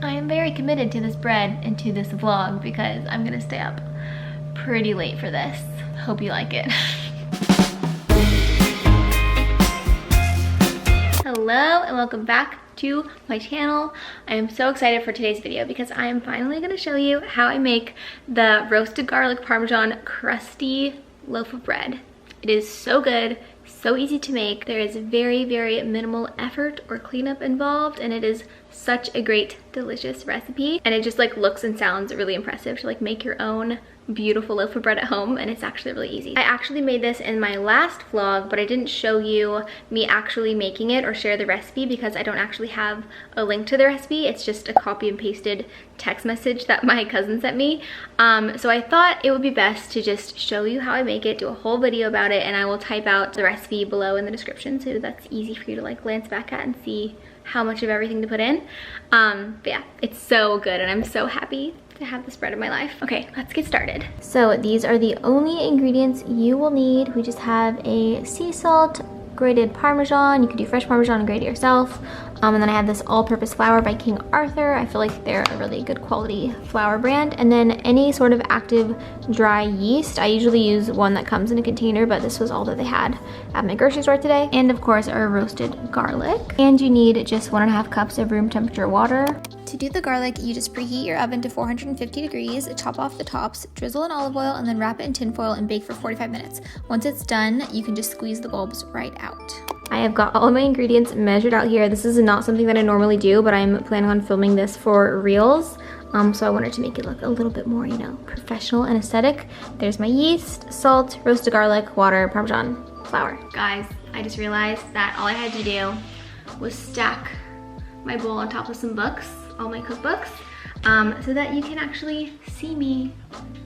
I am very committed to this bread and to this vlog because I'm gonna stay up pretty late for this. Hope you like it. Hello and welcome back to my channel. I am so excited for today's video because I am finally going to show you how I make the roasted garlic parmesan crusty loaf of bread. It is so good, so easy to make. There is very minimal effort or cleanup involved, and it is such a great, delicious recipe, and it just like looks and sounds really impressive to like make your own beautiful loaf of bread at home, and it's actually really easy. I actually made this in my last vlog, but I didn't show you me actually making it or share the recipe because I don't actually have a link to the recipe. It's just a copy and pasted text message that my cousin sent me. So I thought it would be best to just show you how I make it, do a whole video about it, and I will type out the recipe below in the description so that's easy for you to like glance back at and see how much of everything to put in. But yeah, it's so good and I'm so happy to have this bread in my life. Okay, let's get started. So these are the only ingredients you will need. We just have a sea salt, grated Parmesan. You can do fresh Parmesan and grate it yourself. And then I have this all-purpose flour by King Arthur. I feel like they're a really good quality flour brand. And then any sort of active dry yeast. I usually use one that comes in a container, but this was all that they had at my grocery store today. And of course, our roasted garlic. And you need just 1.5 cups of room temperature water. To do the garlic, you just preheat your oven to 450 degrees, chop off the tops, drizzle in olive oil, and then wrap it in tin foil and bake for 45 minutes. Once it's done, you can just squeeze the bulbs right out. I have got all of my ingredients measured out here. This is not something that I normally do, but I'm planning on filming this for reels. So I wanted to make it look a little bit more, you know, professional and aesthetic. There's my yeast, salt, roasted garlic, water, Parmesan, flour. Guys, I just realized that all I had to do was stack my bowl on top of some books, all my cookbooks, so that you can actually see me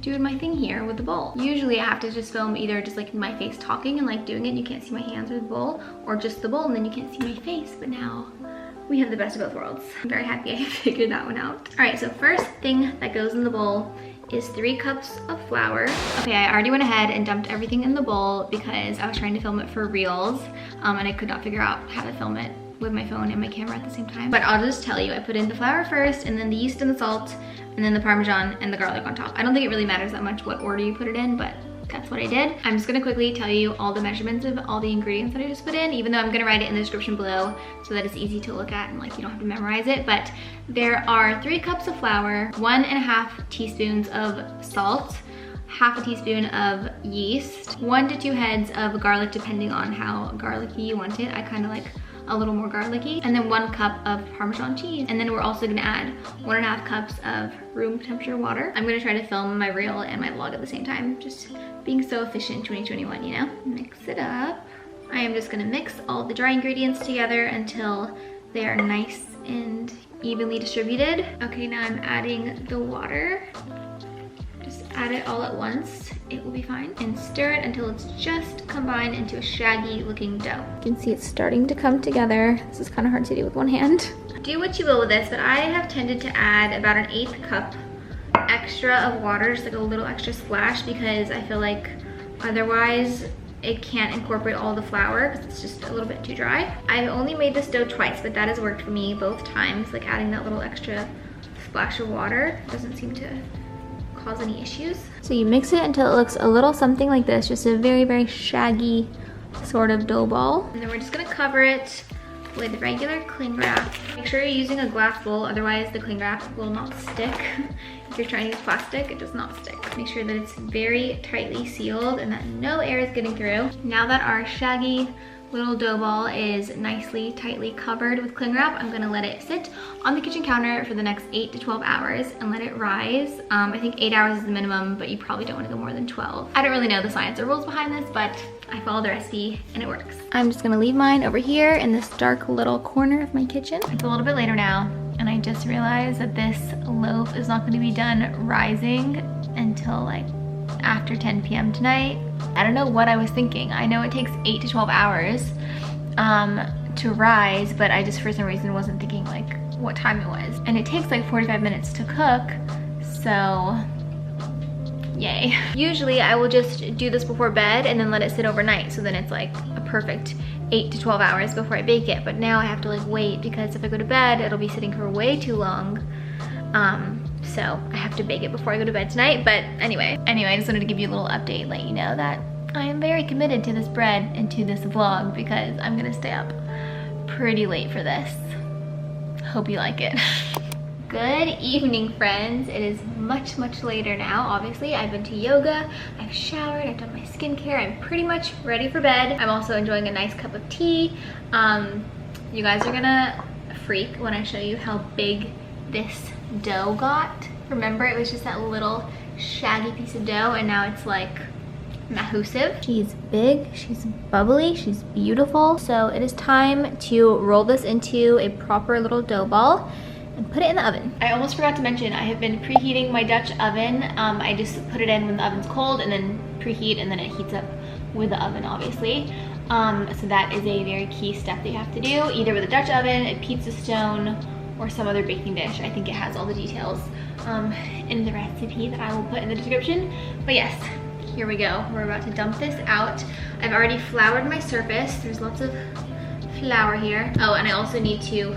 doing my thing here with the bowl. Usually I have to just film either just like my face talking and like doing it and you can't see my hands with the bowl, or just the bowl and then you can't see my face, but now we have the best of both worlds. I'm very happy I figured that one out. All right, so first thing that goes in the bowl is 3 cups of flour. Okay, I already went ahead and dumped everything in the bowl because I was trying to film it for reels, and I could not figure out how to film it with my phone and my camera at the same time. But I'll just tell you, I put in the flour first, and then the yeast and the salt, and then the Parmesan and the garlic on top. I don't think it really matters that much what order you put it in, but that's what I did. I'm just gonna quickly tell you all the measurements of all the ingredients that I just put in, even though I'm gonna write it in the description below so that it's easy to look at and like you don't have to memorize it. But there are 3 cups of flour, 1.5 teaspoons of salt, 1/2 teaspoon of yeast, 1 to 2 heads of garlic depending on how garlicky you want it. I kind of like a little more garlicky, and then 1 cup of Parmesan cheese. And then we're also gonna add 1.5 cups of room temperature water. I'm gonna try to film my reel and my vlog at the same time, just being so efficient 2021, you know? Mix it up. I am just gonna mix all the dry ingredients together until they are nice and evenly distributed. Okay, now I'm adding the water. Just add it all at once, it will be fine. And stir it until it's just combined into a shaggy looking dough. You can see it's starting to come together. This is kind of hard to do with one hand. Do what you will with this, but I have tended to add about 1/8 cup extra of water, just like a little extra splash, because I feel like otherwise it can't incorporate all the flour because it's just a little bit too dry. I've only made this dough twice, but that has worked for me both times. Like adding that little extra splash of water doesn't seem to cause any issues. So you mix it until it looks a little something like this, just a very shaggy sort of dough ball. And then we're just gonna cover it with regular cling wrap. Make sure you're using a glass bowl, otherwise the cling wrap will not stick. If you're trying to use plastic, it does not stick. Make sure that it's very tightly sealed and that no air is getting through. Now that our shaggy little dough ball is nicely, tightly covered with cling wrap, I'm gonna let it sit on the kitchen counter for the next 8 to 12 hours and let it rise. I think 8 hours is the minimum, but you probably don't wanna go more than 12. I don't really know the science or rules behind this, but I follow the recipe and it works. I'm just gonna leave mine over here in this dark little corner of my kitchen. It's a little bit later now, and I just realized that this loaf is not gonna be done rising until like after 10 p.m. tonight. I don't know what I was thinking. I know it takes 8 to 12 hours to rise, but I just for some reason wasn't thinking like what time it was. And it takes like 45 minutes to cook, so yay. Usually I will just do this before bed and then let it sit overnight, so then it's like a perfect 8 to 12 hours before I bake it. But now I have to like wait, because if I go to bed, it'll be sitting for way too long. So I have to bake it before I go to bed tonight. But anyway, I just wanted to give you a little update, let you know that I am very committed to this bread and to this vlog because I'm gonna stay up pretty late for this. Hope you like it. Good evening, friends. It is much, much later now. Obviously, I've been to yoga, I've showered, I've done my skincare. I'm pretty much ready for bed. I'm also enjoying a nice cup of tea. You guys are gonna freak when I show you how big this dough got. Remember, it was just that little shaggy piece of dough, and now it's like massive. She's big, she's bubbly, she's beautiful. So it is time to roll this into a proper little dough ball and put it in the oven. I almost forgot to mention, I have been preheating my Dutch oven. I just put it in when the oven's cold and then preheat, and then it heats up with the oven, obviously. So that is a very key step that you have to do, either with a Dutch oven, a pizza stone, or some other baking dish. I think it has all the details in the recipe that I will put in the description. But yes, here we go. We're about to dump this out. I've already floured my surface. There's lots of flour here. Oh, and I also need to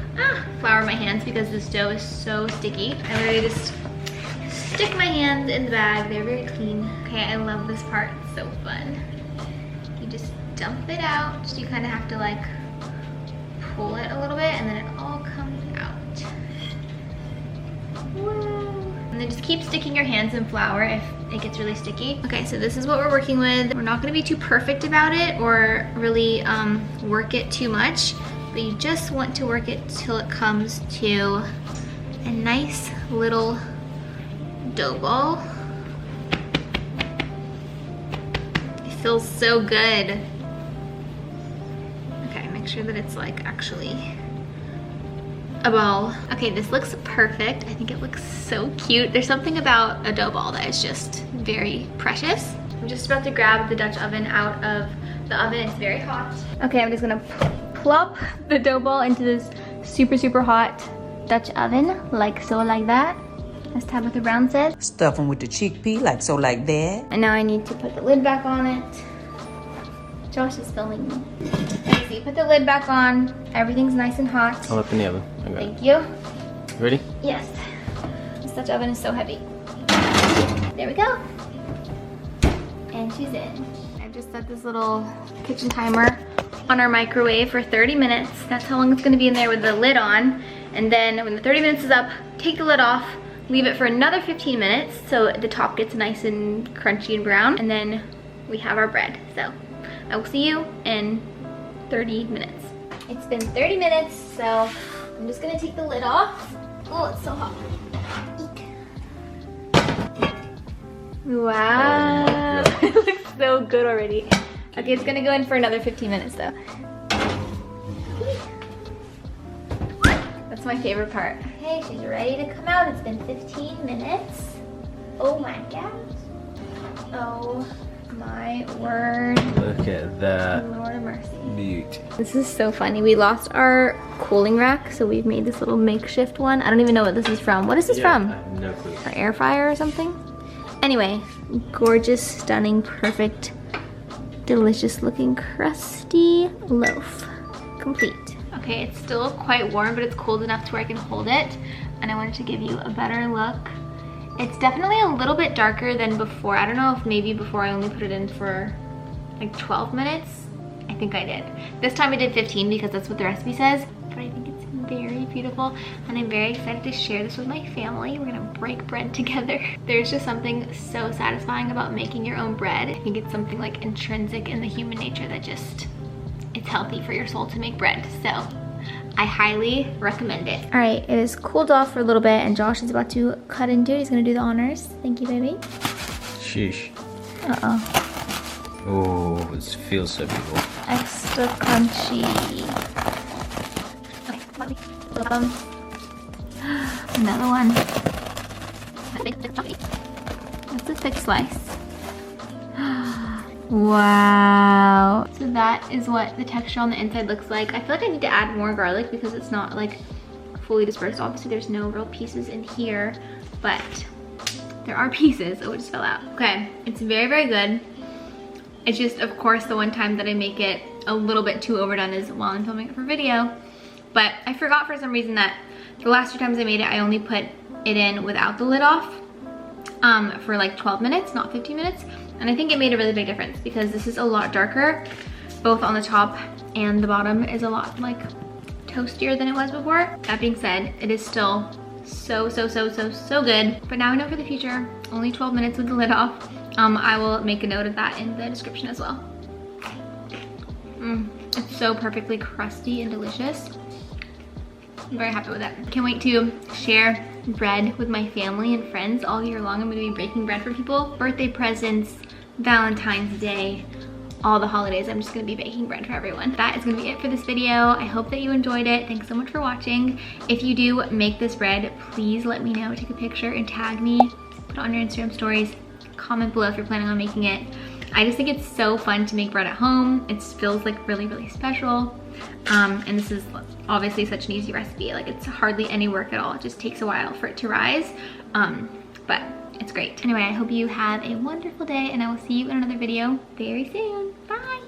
flour my hands because this dough is so sticky. I literally just stick my hands in the bag. They're very clean. Okay, I love this part. It's so fun. You just dump it out. You kind of have to like pull it a little bit, and then it all comes out. Woo. And then just keep sticking your hands in flour if it gets really sticky. Okay, so this is what we're working with. We're not gonna be too perfect about it or really work it too much, but you just want to work it till it comes to a nice little dough ball. It feels so good. Okay, make sure that it's like actually a ball. Okay, this looks perfect. I think it looks so cute. There's something about a dough ball that is just very precious. I'm just about to grab the Dutch oven out of the oven. It's very hot. Okay, I'm just gonna plop the dough ball into this super, super hot Dutch oven, like so, like that, as Tabitha Brown said. Stuff them with the chickpea, like so, like that. And now I need to put the lid back on it. Josh is filming me. Okay, so you put the lid back on. Everything's nice and hot. I'll open the oven. Thank you. Ready? Yes. This Dutch oven is so heavy. There we go. And she's in. I just set this little kitchen timer on our microwave for 30 minutes. That's how long it's gonna be in there with the lid on. And then when the 30 minutes is up, take the lid off, leave it for another 15 minutes so the top gets nice and crunchy and brown. And then we have our bread. So I will see you in 30 minutes. It's been 30 minutes, so I'm just gonna take the lid off. Oh, it's so hot. Eek. Wow, it looks so good already. Okay, it's gonna go in for another 15 minutes though. That's my favorite part. Okay, she's ready to come out. It's been 15 minutes. Oh my gosh. Oh my word. Look at that. Lord of mercy. Beauty. This is so funny. We lost our cooling rack, so we've made this little makeshift one. I don't even know what this is from. What is this from? I have no clue. An air fryer or something? Anyway, gorgeous, stunning, perfect, delicious looking crusty loaf. Complete. Okay, it's still quite warm, but it's cold enough to where I can hold it. And I wanted to give you a better look. It's definitely a little bit darker than before. I don't know if maybe before I only put it in for like 12 minutes. I think I did. This time I did 15 because that's what the recipe says. But I think it's very beautiful, and I'm very excited to share this with my family. We're gonna break bread together. There's just something so satisfying about making your own bread. I think it's something like intrinsic in the human nature that just, it's healthy for your soul to make bread. So I highly recommend it. All right, it is cooled off for a little bit, and Josh is about to cut into it. He's gonna do the honors. Thank you, baby. Sheesh. Uh-oh. Oh, it feels so beautiful. Extra crunchy. Okay, another one. That's a thick slice. Wow. So that is what the texture on the inside looks like. I feel like I need to add more garlic because it's not like fully dispersed. Obviously there's no real pieces in here, but there are pieces, so it just fell out. Okay, it's very, very good. It's just, of course, the one time that I make it a little bit too overdone is while I'm filming it for video. But I forgot for some reason that the last 2 times I made it, I only put it in without the lid off for like 12 minutes, not 15 minutes. And I think it made a really big difference because this is a lot darker, both on the top and the bottom is a lot like toastier than it was before. That being said, it is still so good. But now I know for the future, only 12 minutes with the lid off. I will make a note of that in the description as well. It's so perfectly crusty and delicious. I'm very happy with it. Can't wait to share bread with my family and friends all year long. I'm gonna be baking bread for people. Birthday presents, Valentine's Day, all the holidays. I'm just gonna be baking bread for everyone. That is gonna be it for this video. I hope that you enjoyed it. Thanks so much for watching. If you do make this bread, please let me know. Take a picture and tag me. Put it on your Instagram stories. Comment below if you're planning on making it. I just think it's so fun to make bread at home. It feels like really special. And this is obviously such an easy recipe. Like it's hardly any work at all. It just takes a while for it to rise. But it's great. Anyway, I hope you have a wonderful day and I will see you in another video very soon. Bye.